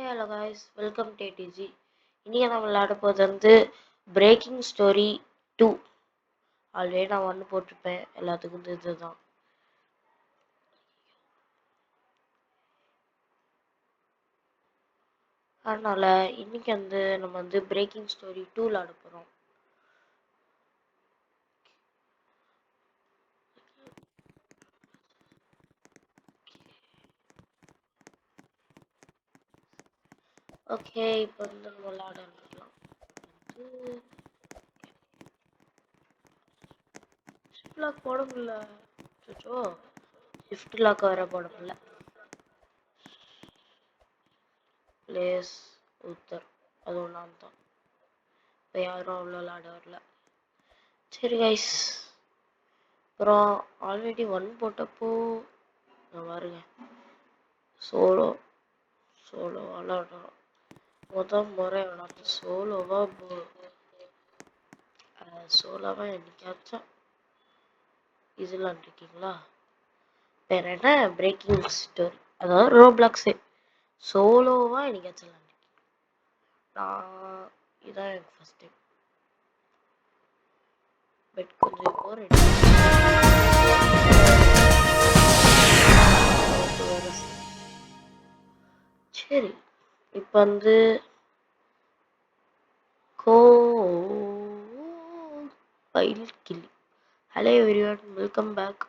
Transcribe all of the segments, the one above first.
Hello guys, welcome to டிஜி. இன்றைக்கி நம்ம விளையாட போது பிரேக்கிங் ஸ்டோரி 2. ஆல்ரெடி நான் 1 போட்டிருப்பேன். எல்லாத்துக்கும் இதுதான். அதனால் இன்றைக்கி நம்ம பிரேக்கிங் ஸ்டோரி 2 விளையாட போகிறோம். ஓகே, இப்போ நம்ம விளையாட ஆரம்பிக்கலாம். ஷிஃப்ட் லாக் போட முடியல. ஷிஃப்ட் லாக் வர போட முடியல. பிளேஸ் உத்தர், அதுவும் நான் தான். இப்போ யாரும் அவ்வளோ விளையாட வரல. சரி கைஸ், அப்புறம் ஆல்ரெடி 1 போட்டப்போ நான் பாருங்க சோலோ விளாடுறோம். முறை விளாட்ற சோலோவா என்னைக்காச்சும் இது விளாண்டுருக்கீங்களா? வேற என்ன பிரேக்கிங் ஸ்டோரி, அதாவது ரோப்ளாக்ஸே சோலோவா என்னைக்காச்சும் விளாண்டுருக்கீங்க? நான் இதான் எனக்கு ஃபர்ஸ்ட் டைம். பட் கொஞ்சம் போர் சரி, இப்போ ஃபைல் Gilli. Hello everyone, welcome back.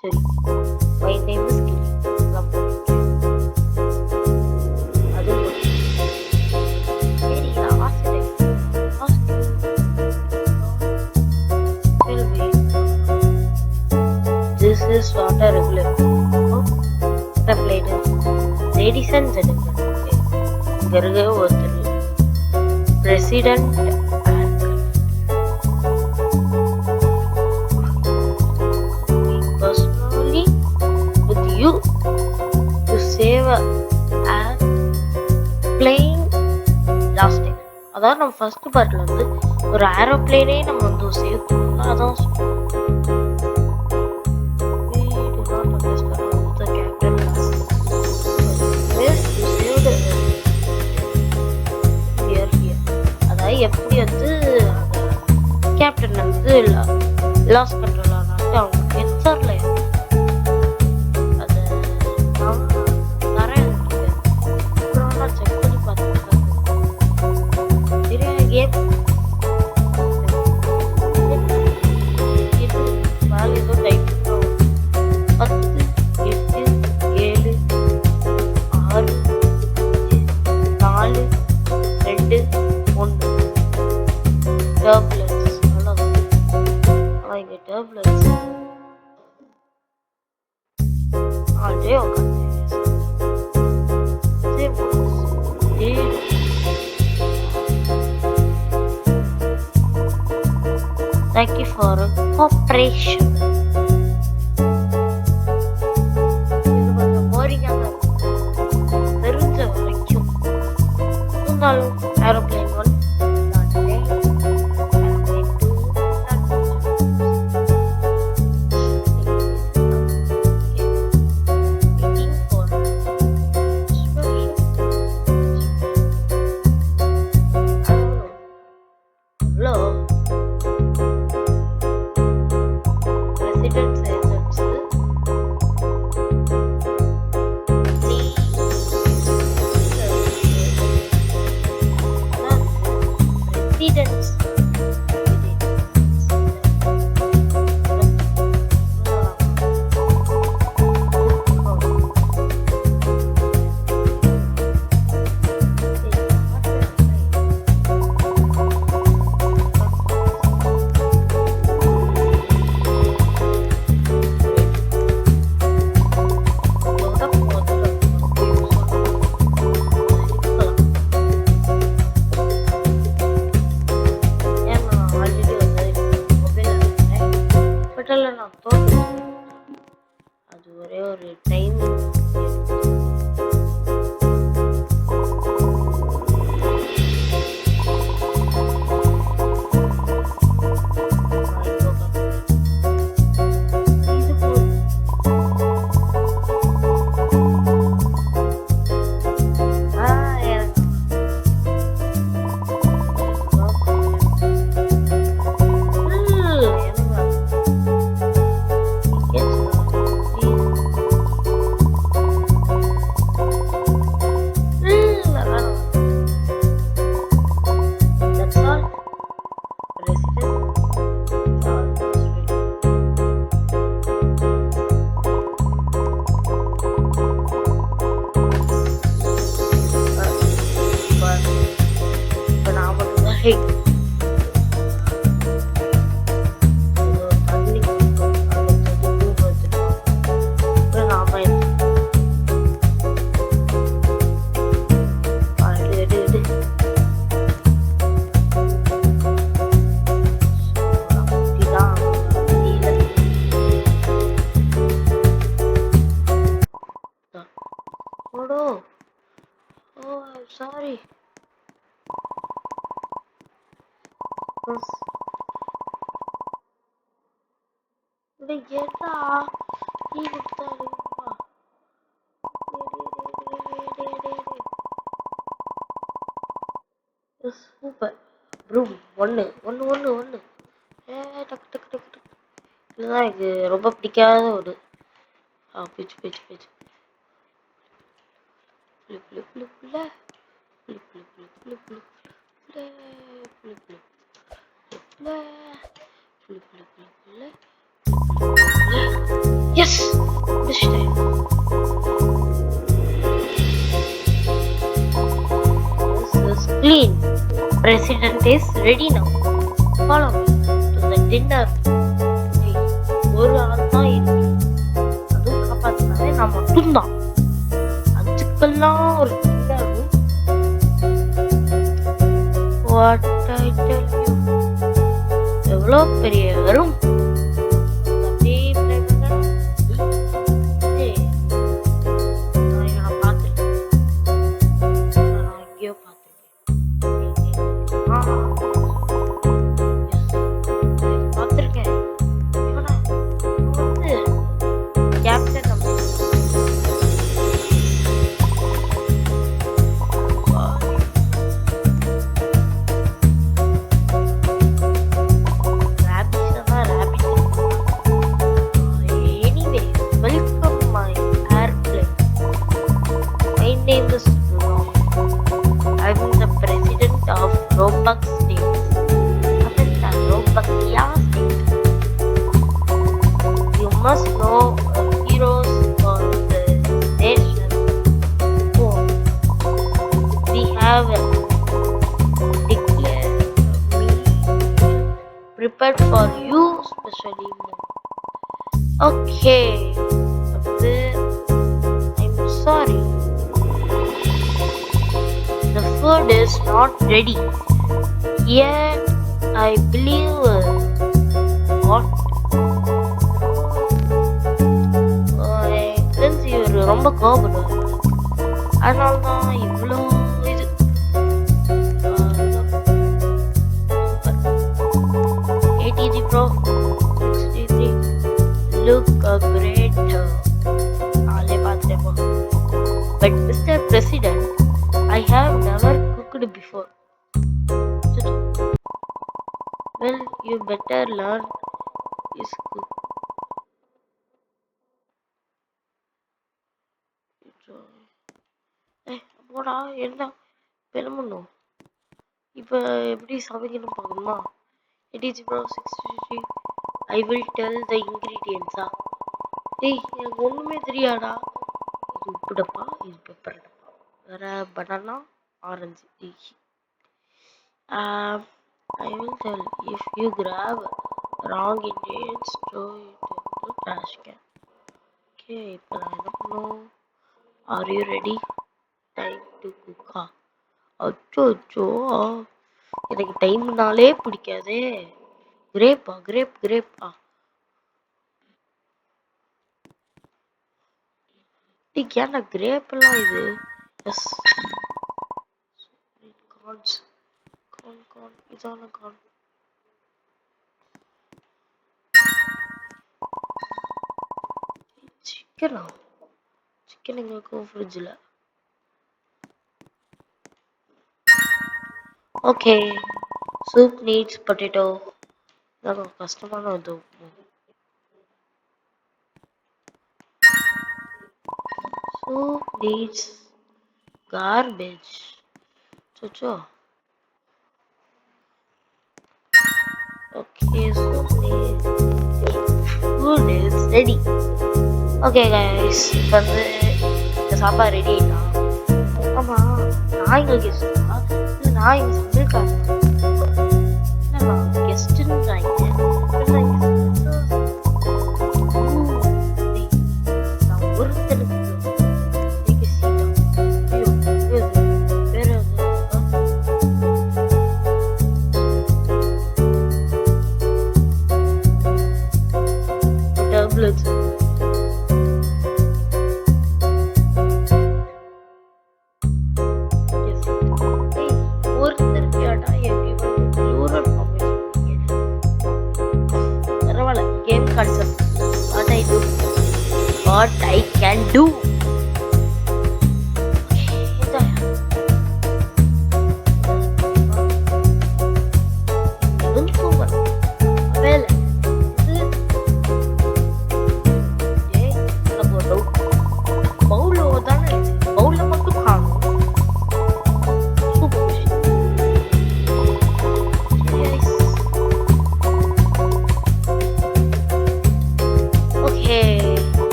சரி, my name is Gilli. This is not a regular played. Ladies and gentlemen, இங்க இருக்க ஒருத்தர் president personally with you to save a plane last time. அதாவது நம்ம ஃபர்ஸ்ட் பார்ட்ல ஒரு ஏரோப்ளேனே நம்ம சேவ் பண்ணலாம். அதான் எப்படி கேப்டன் லாஸ் கண்ட்ரோல் ஆனாட்டு அவங்க ஹெச்ஆர்ல அதை வரேன் செக் பண்ணி பார்த்தேன். சரியா கேம் வேலை ஏதோ டைப் 10 8 7 6 4 2 1 டர்புலன்ஸ். ஆனால் இங்கே டர்புலன்ஸ் ஆல்ரெடி உட்காந்து. Thank you for cooperation. இது கொஞ்சம் போரிங்காக தெரிஞ்ச வரைக்கும் இருந்தாலும் ஏரோப்ளேன் 1 Hey. தண்ணி நாம sorry. ஏடா நீ கொடுத்தாருப்பா சூப்பர் ரூம் ஒன்று டக்கு டக்கு டக்கு டக்கு இதுதான் எனக்கு ரொம்ப பிடிக்காத ஒரு பிச்சு பிச்சு பிச்சு Yes! Understand. This is clean. President is ready now. Follow me to the dinner. ஒரு ஆள் தான் இருக்கு. அதுவும் காப்பாத்தினாலே நான் மட்டும்தான். அதுக்கெல்லாம் ஒரு dinner. What I tell you. எவ்வளோ பெரிய வரும். Robux State. After Robux State. You must know heroes for the nation. Oh, we have declared me prepared for you specially. Okay, I'm sorry. The food is not ready. Yet, I believe what? Friends, you're ரொம்ப கோபப்படுவாங்க. அதனால்தான் இவ்வளோ இது. ATG Pro 63 look great. ஆளே பார்த்துட்டேன். But Mr. President, I have never cooked before. Well, you better learn is cook. போடா என்ன பெருமணும் இப்போ எப்படி சமைக்கணும் பார்க்கணுமா ATG Pro 63 I will tell the ingredients. டேய் எனக்கு ஒன்றுமே தெரியாடா இது உப்பு டப்பா இது பெப்பர் டப்பா வேற banana orange I will tell if you grab wrong ingredients, throw it into trash can. Okay, இப்போ நான் என்ன பண்ணும்? Are you ready? Time to cook. அச்சோ எனக்கு டைம்னாலே பிடிக்காதே. கிரேப் ஏன்டா கிரேப் எல்லாம் இது எஸ் கார்ன்ஸ் corn இதான corn சிக்கன் எங்களுக்கு ஃப்ரிட்ஜில் ஓகே soup needs potato இதான் கஷ்டமான இது soup needs garbage சோச்சோ okay soup needs food is ready okay guys இப்போ வந்து இந்த சாப்பாடு ரெடி ஆயிட்டா ஆமா நான் இங்க கேஸ் நான் இங்க சமையல்காரன் let's yes. Hey, ஒருத்தர் கேட்டா everyone plural formation. பரவாயில்ல, game concept. What I do, what I can do.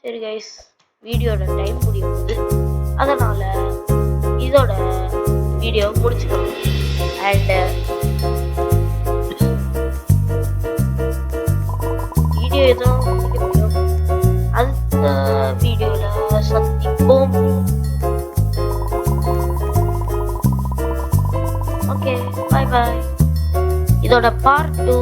சரி கைஸ், வீடியோட டைம் முடியுது, அதனால இதோட வீடியோ முடிச்சுக்கணும். அண்ட் வீடியோ எதுவும் முடிக்க முடியும், அடுத்த வீடியோல சந்திப்போம். ஓகே, பாய் பாய். இதோட பார்ட் 2